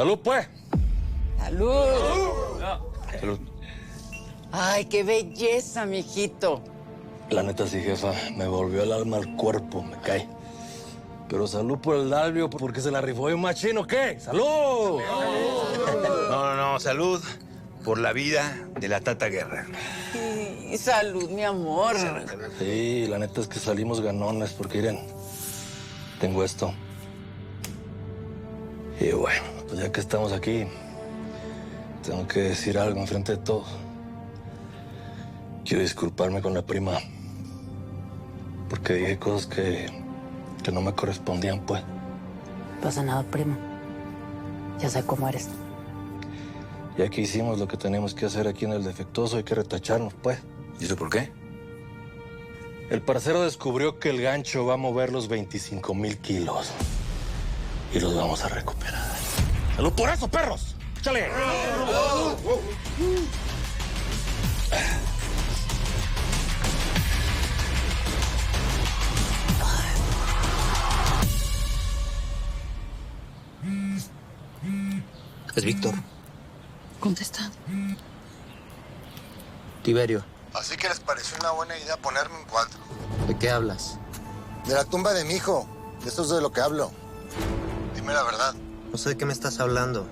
¡Salud, pues! ¡Salud! Salud. Ay, qué belleza, mijito. La neta sí, jefa. Me volvió el alma al cuerpo, me cae. Pero salud por el labio, porque se la rifó un machino, ¿qué? ¡Salud! No, salud por la vida de la Tata Guerra. Y salud, mi amor. Sí, la neta es que salimos ganones, porque miren, tengo esto. Y bueno, pues ya que estamos aquí, tengo que decir algo enfrente de todos. Quiero disculparme con la prima, porque dije cosas que no me correspondían, pues. No pasa nada, primo. Ya sé cómo eres. Ya que hicimos lo que tenemos que hacer aquí en el defectuoso, hay que retacharnos, pues. ¿Y eso por qué? El parcero descubrió que el gancho va a mover los 25,000 kilos. Y los vamos a recuperar. ¡Salud por eso, perros! ¡Échale! Es Víctor. Contesta. Tiberio, Así que les pareció una buena idea ponerme en cuatro. ¿de qué hablas? De la tumba de mi hijo. De eso es de lo que hablo. Dime la verdad. No sé de qué me estás hablando.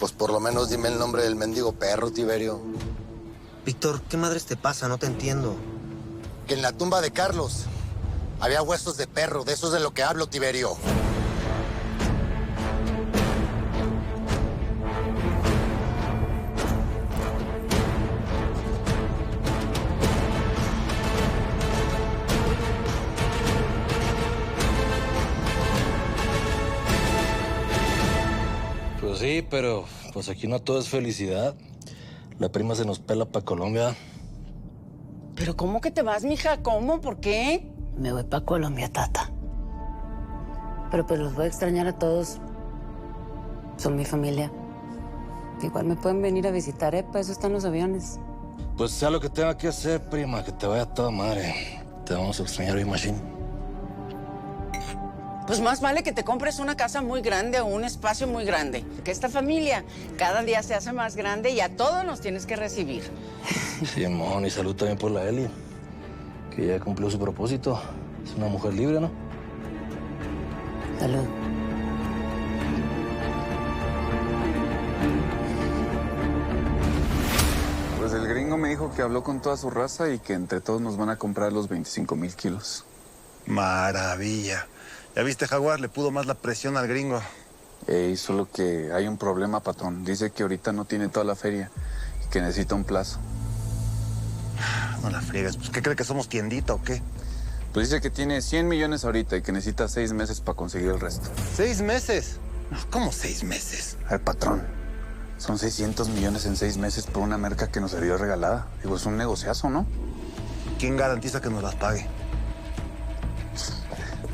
Pues por lo menos dime el nombre del mendigo perro, Tiberio. Víctor, ¿qué madres te pasa? No te entiendo. Que en la tumba de Carlos había huesos de perro. De eso es de lo que hablo, Tiberio. Pues sí, pero pues aquí no todo es felicidad. La prima se nos pela para Colombia. ¿Pero cómo que te vas, mija? ¿Cómo? ¿Por qué? Me voy para Colombia, Tata. Pero pues los voy a extrañar a todos. Son mi familia. Igual me pueden venir a visitar, ¿eh? Para eso están los aviones. Pues sea lo que tenga que hacer, prima, que te vaya toda madre. Te vamos a extrañar bien, machine. Pues más vale que te compres una casa muy grande o un espacio muy grande. Que esta familia cada día se hace más grande y a todos nos tienes que recibir. Simón, y salud también por la Eli, que ya cumplió su propósito. Es una mujer libre, ¿no? Salud. Pues el gringo me dijo que habló con toda su raza y que entre todos nos van a comprar los 25,000 kilos. Maravilla. ¿Ya viste, Jaguar? Le pudo más la presión al gringo. Solo que hay un problema, patrón. Dice que ahorita no tiene toda la feria y que necesita un plazo. No la friegas. Pues, ¿qué cree que somos tiendita o qué? Pues dice que tiene 100 millones ahorita y que necesita 6 meses para conseguir el resto. ¿6 meses? No, ¿cómo 6 meses? A ver, patrón, son 600 millones en 6 meses por una merca que nos dio regalada. Digo, es un negociazo, ¿no? ¿Quién garantiza que nos las pague?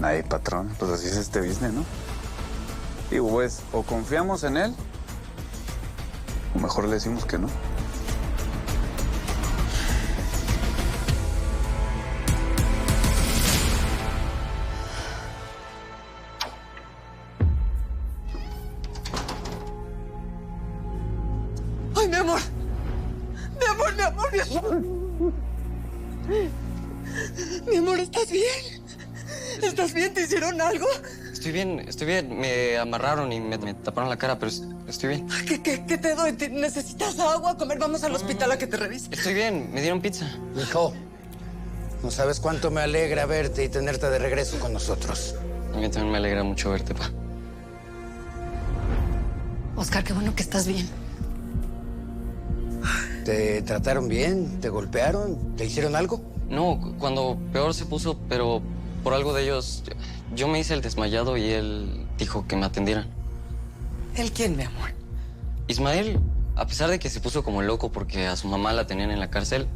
Nadie, patrón. Pues así es este business, ¿no? Digo, pues, o confiamos en él, o mejor le decimos que no. ¡Ay, mi amor! ¡Mi amor, mi amor, mi amor! Mi amor, ¿estás bien? ¿Estás bien? ¿Te hicieron algo? Estoy bien. Me amarraron y me taparon la cara, pero estoy bien. ¿Qué te doy? ¿Necesitas agua? ¿Comer? Vamos al hospital a que te revise. Estoy bien, me dieron pizza. Hijo, no sabes cuánto me alegra verte y tenerte de regreso con nosotros. A mí también me alegra mucho verte, pa. Oscar, qué bueno que estás bien. ¿Te trataron bien? ¿Te golpearon? ¿Te hicieron algo? No, cuando peor se puso, pero por algo de ellos, yo me hice el desmayado y él dijo que me atendieran. ¿El quién, mi amor? Ismael, a pesar de que se puso como loco porque a su mamá la tenían en la cárcel,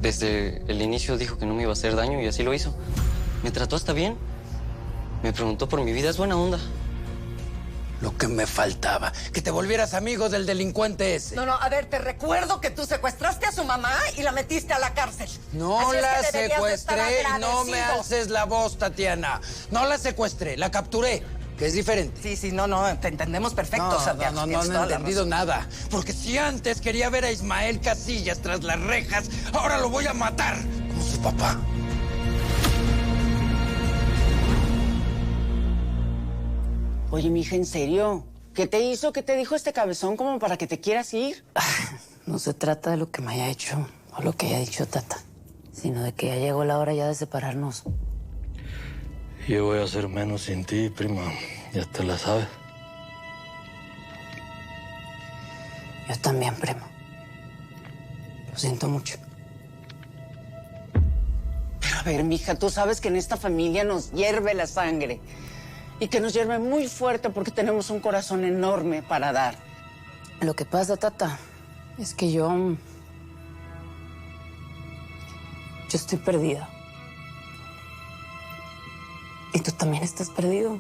desde el inicio dijo que no me iba a hacer daño y así lo hizo. Me trató hasta bien. Me preguntó por mi vida, es buena onda. Lo que me faltaba, que te volvieras amigo del delincuente ese. No, a ver, te recuerdo que tú secuestraste a su mamá y la metiste a la cárcel. No Así es la que deberías de estar secuestré y no me agradecido. alces la voz, Tatiana. No la secuestré, la capturé. que es diferente. Sí, no, te entendemos perfecto, No, Santiago. no Tienes he toda la entendido razón. nada. Porque si antes quería ver a Ismael Casillas tras las rejas, ahora lo voy a matar como su papá. Oye, mija, ¿en serio? ¿Qué te hizo? ¿Qué te dijo este cabezón como para que te quieras ir? No se trata de lo que me haya hecho o lo que haya dicho Tata, sino de que ya llegó la hora ya de separarnos. Yo voy a hacer menos sin ti, prima. Ya te la sabes. Yo también, primo. Lo siento mucho. Pero a ver, mija, tú sabes que en esta familia nos hierve la sangre. Y que nos hierve muy fuerte porque tenemos un corazón enorme para dar. Lo que pasa, Tata, es que yo estoy perdida. Y tú también estás perdido.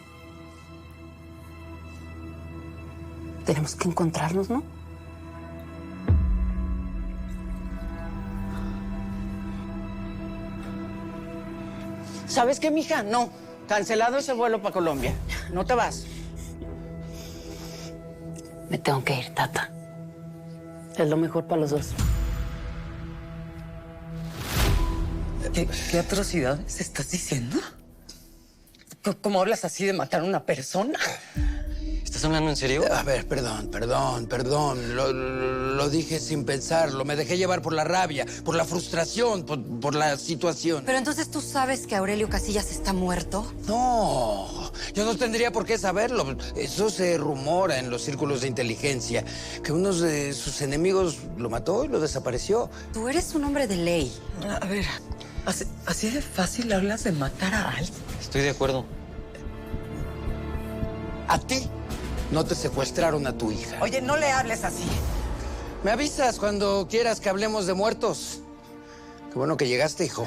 Tenemos que encontrarnos, ¿no? ¿Sabes qué, mija? No. Cancelado ese vuelo para Colombia. No te vas. Me tengo que ir, Tata. Es lo mejor para los dos. ¿Qué atrocidades estás diciendo? ¿Cómo hablas así de matar a una persona? ¿Estás hablando en serio? A ver, perdón. Lo dije sin pensarlo. Me dejé llevar por la rabia, por la frustración, por la situación. Pero entonces tú sabes que Aurelio Casillas está muerto. No, yo no tendría por qué saberlo. Eso se rumora en los círculos de inteligencia, que uno de sus enemigos lo mató y lo desapareció. Tú eres un hombre de ley. A ver, ¿así de fácil hablas de matar a alguien? Estoy de acuerdo. A ti no te secuestraron a tu hija. Oye, no le hables así. ¿Me avisas cuando quieras que hablemos de muertos? Qué bueno que llegaste, hijo.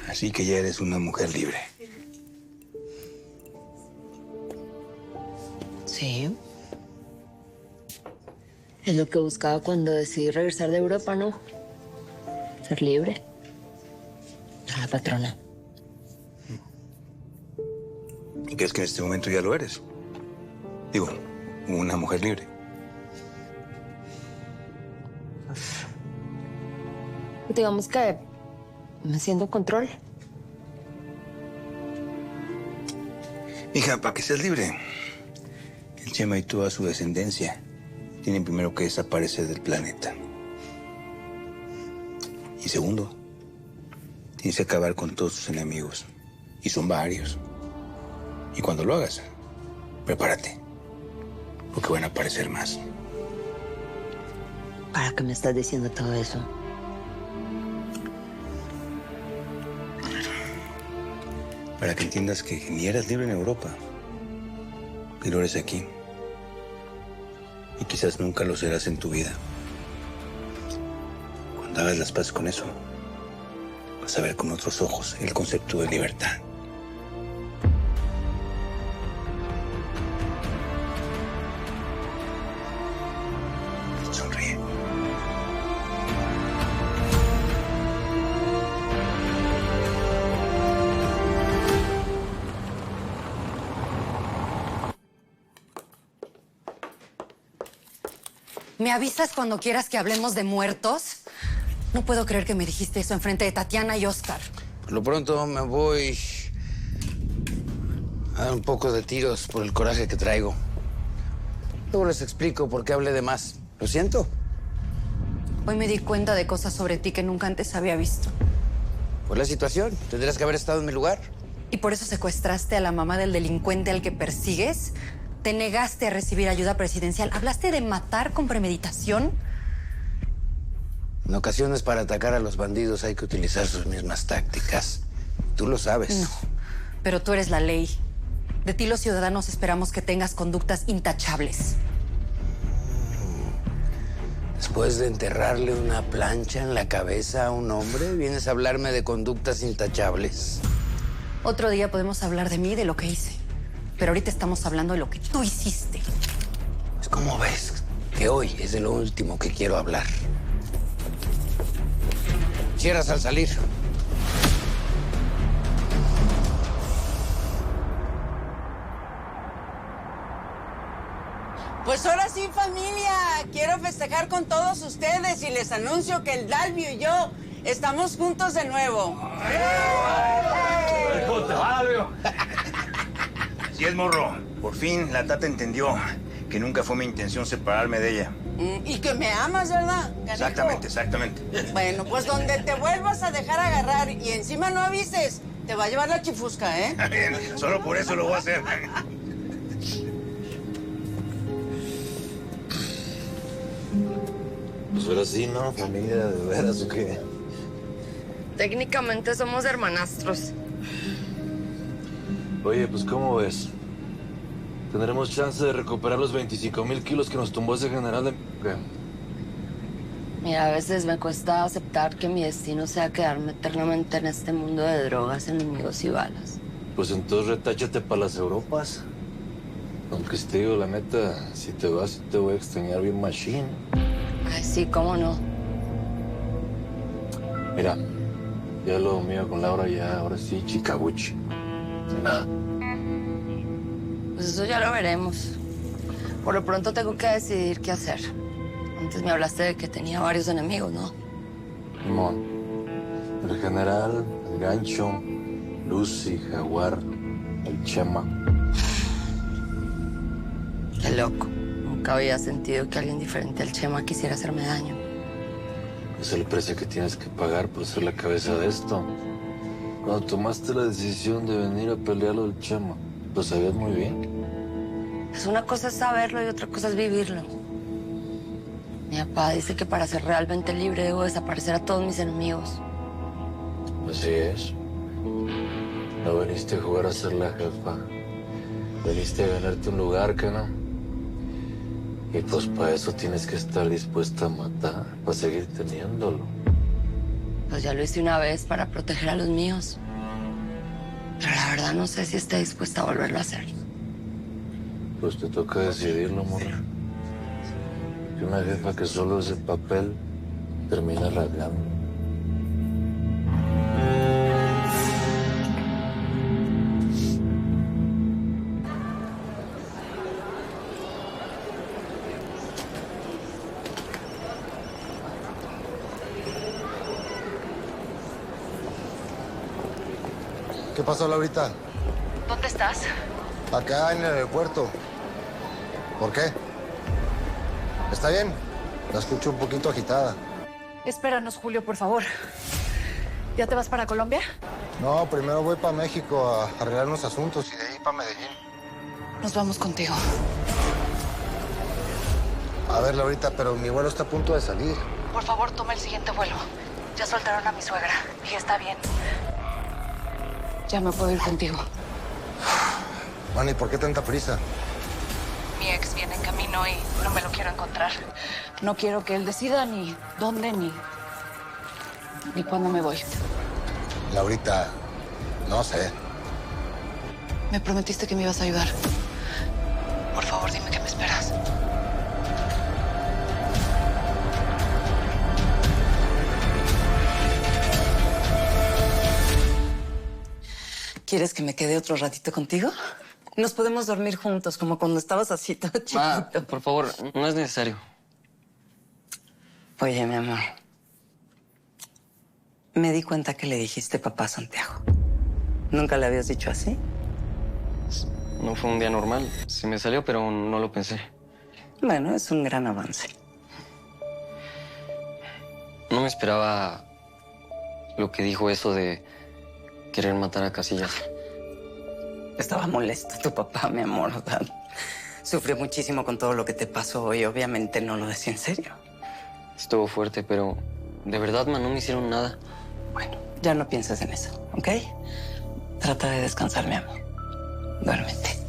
Así que ya eres una mujer libre. Sí. Es lo que buscaba cuando decidí regresar de Europa, ¿no? Ser libre. A la patrona. ¿Y crees que en este momento ya lo eres? Digo, una mujer libre. Digamos que me siento en control. Hija, para que seas libre, el Chema y toda su descendencia tienen primero que desaparecer del planeta. Y segundo, tienes que acabar con todos tus enemigos. Y son varios. Y cuando lo hagas, prepárate. Porque van a aparecer más. ¿Para qué me estás diciendo todo eso? Para que entiendas que ni eras libre en Europa, y lo eres aquí. Y quizás nunca lo serás en tu vida. Cuando hagas las paces con eso, vas a ver con otros ojos el concepto de libertad. Sonríe. ¿Me avisas cuando quieras que hablemos de muertos? No puedo creer que me dijiste eso enfrente de Tatiana y Oscar. Por lo pronto me voy a dar un poco de tiros por el coraje que traigo. Luego les explico por qué hablé de más. Lo siento. Hoy me di cuenta de cosas sobre ti que nunca antes había visto. Por la situación. Tendrías que haber estado en mi lugar. ¿Y por eso secuestraste a la mamá del delincuente al que persigues? ¿Te negaste a recibir ayuda presidencial? ¿Hablaste de matar con premeditación? En ocasiones para atacar a los bandidos hay que utilizar sus mismas tácticas. Tú lo sabes. No, pero tú eres la ley. De ti los ciudadanos esperamos que tengas conductas intachables. Después de enterrarle una plancha en la cabeza a un hombre, vienes a hablarme de conductas intachables. Otro día podemos hablar de mí y de lo que hice. Pero ahorita estamos hablando de lo que tú hiciste. Pues, ¿cómo ves? que hoy es de lo último que quiero hablar. Cierras al salir. Pues ahora sí, familia, quiero festejar con todos ustedes y les anuncio que el Dalvio y yo estamos juntos de nuevo. ¿Cómo te va, Dalvio? Así es, morro. Por fin la Tata entendió que nunca fue mi intención separarme de ella. Y que me amas, ¿verdad, canijo? Exactamente, exactamente. Bueno, pues donde te vuelvas a dejar agarrar y encima no avises, te va a llevar la chifusca, ¿eh? Bien, solo por eso lo voy a hacer. Pues ahora sí, ¿no? Familia, ¿de veras o qué? Técnicamente somos hermanastros. Oye, pues ¿cómo ves? ¿Tendremos chance de recuperar los 25,000 kilos que nos tumbó ese general de... ¿Qué? Mira, a veces me cuesta aceptar que mi destino sea quedarme eternamente en este mundo de drogas, enemigos y balas. Pues entonces retáchate para las Europas. Aunque te digo, la neta, si te vas te voy a extrañar bien machine. Ay, sí, cómo no. Mira, ya lo mío con Laura ya, ahora sí, chicabuchi. Nada. Pues eso ya lo veremos. Por lo pronto tengo que decidir qué hacer. Antes me hablaste de que tenía varios enemigos, ¿no? Simón, el general, el gancho, Lucy, Jaguar, el Chema. Qué loco. Nunca había sentido que alguien diferente al Chema quisiera hacerme daño. Es el precio que tienes que pagar por ser la cabeza de esto. Cuando tomaste la decisión de venir a pelearlo del Chema, lo sabías muy bien. Pues una cosa es saberlo y otra cosa es vivirlo. Mi papá dice que para ser realmente libre debo desaparecer a todos mis enemigos. Así es. No viniste a jugar a ser la jefa. Viniste a ganarte un lugar, ¿que no? Y pues para eso tienes que estar dispuesta a matar, para seguir teniéndolo. Pues ya lo hice una vez para proteger a los míos. Pero la verdad no sé si esté dispuesta a volverlo a hacer. Pues te toca decidirlo, morra. Que una jefa que solo es el papel termina rasgando. ¿Qué pasó, Laurita? ¿Dónde estás? Acá en el aeropuerto. ¿Por qué? ¿Está bien? La escucho un poquito agitada. Espéranos, Julio, por favor. ¿Ya te vas para Colombia? No, primero voy para México a arreglar unos asuntos y de ahí para Medellín. Nos vamos contigo. A ver, Laurita, pero mi vuelo está a punto de salir. Por favor, toma el siguiente vuelo. Ya soltaron a mi suegra y está bien. Ya me puedo ir contigo. Bueno, ¿y por qué tanta prisa? Mi ex viene en camino y no me lo quiero encontrar. No quiero que él decida ni dónde ni cuándo me voy. Laurita, no sé. Me prometiste que me ibas a ayudar. Por favor, dime que me esperas. ¿Quieres que me quede otro ratito contigo? Nos podemos dormir juntos, como cuando estabas así todo chiquito. Por favor, no es necesario. Oye, mi amor. Me di cuenta que le dijiste papá a Santiago. ¿Nunca le habías dicho así? No fue un día normal. Se me salió, pero no lo pensé. Bueno, es un gran avance. No me esperaba lo que dijo eso de querer matar a Casillas. Estaba molesto tu papá, mi amor. O sea, sufrió muchísimo con todo lo que te pasó y obviamente no lo decía en serio. Estuvo fuerte, pero de verdad, no me hicieron nada. Bueno, ya no pienses en eso, ¿ok? Trata de descansar, mi amor. Duérmete.